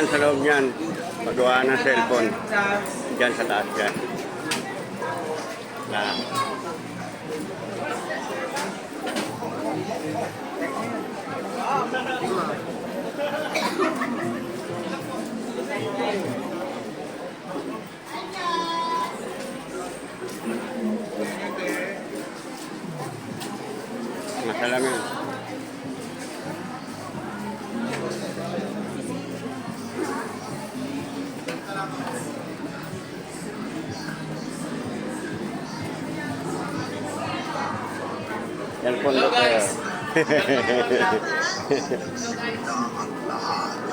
yan sa loob niyan. Pagawa ng cellphone. Diyan sa taas yan. Na. Masalamin. Yan po na kayo.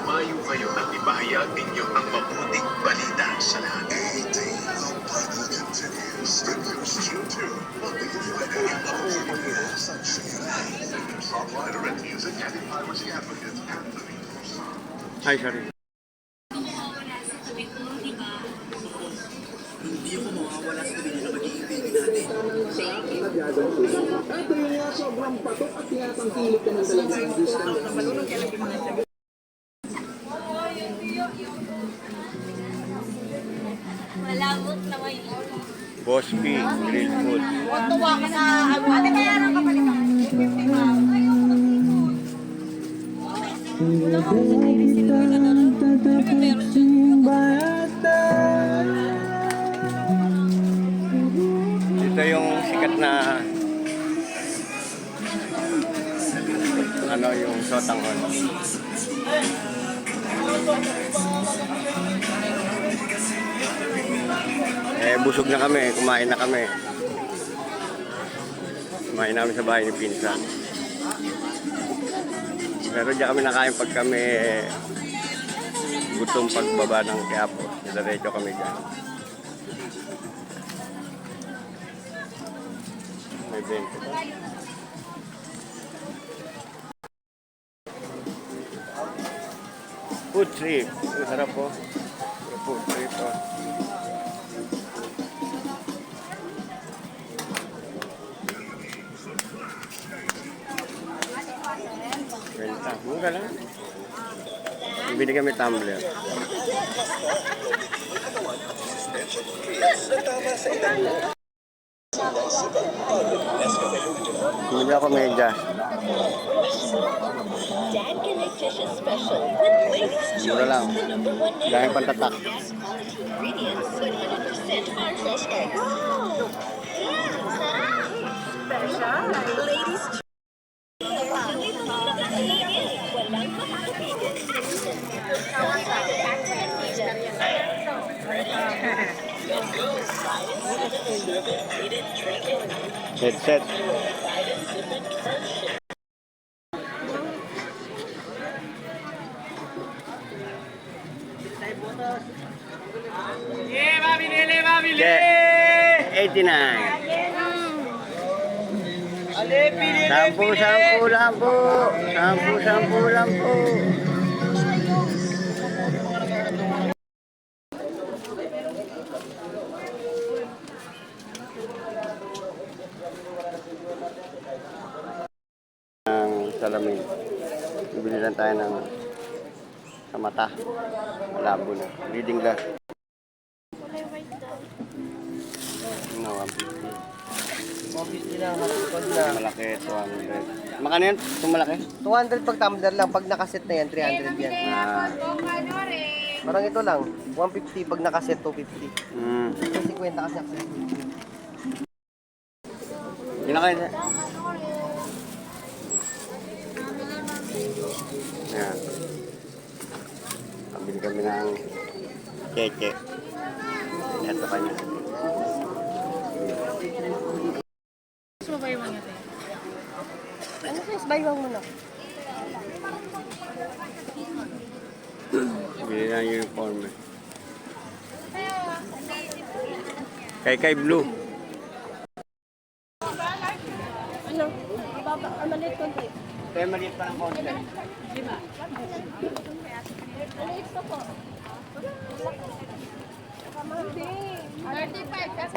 Umayo kayo at ipahayag ninyo ang mabuting balita sa lahat. Songwriter and music anti-piracy advocate Anthony Rosado. Ay, sorry. Hindi ako mawawala sa tabi ng pag-iibigin natin. Ito yung nga sobrang patok at tinatangkilik ka ng talagang gusto. Malabot na may Boss P, Grill Food. tuwa ka sa ano. Ate, kaya nang kapalit ako. 50 ba? Wala ka sa nairisip ko na meron Ito yung sikat na ano yung sotanghon. Busog na kami, kumain na kami. Kumain namin sa bahay ni Pinsan. Pero diyan kami nakain pag kami gutom pagbaba ng Quiapo. Diretso kami dyan. May bento pa. Food trip. Ang sarap po. Food trip po. Benta. Mura lang. Bili kami tumbler. Bili ako medyas. Dad can make dishes special with Ladies' Mura lang. Choice, the #1 Dahil pantatak. ingredients, 100% farm fresh eggs. Wow! Special? Ladies' Choice. Walang makakapigil. Headset. Yeah, 89. Sampu lang po. Sampu lang po. Ang salamin. Bibili lang tayo ng sa mata. Malabo na. Reading glass. No, 150. 150 lang, matipod na. Malaki, 200. Makano yan? Itong malaki? 200 pag tumbler lang, pag nakaset na yan, 300 yan. Parang ito lang, 150 pag nakaset, 250. Ito 50 kasi nakaset. Yun na kayo. Ayan. Pabili kami ng keke. Ito kanya. Ano size buy one mo na? Bili na yung uniform. Kay Blue. Ano? Baba, maliit konti. Kaya maliit pa ng konti. Maliit pa po. 35, kasi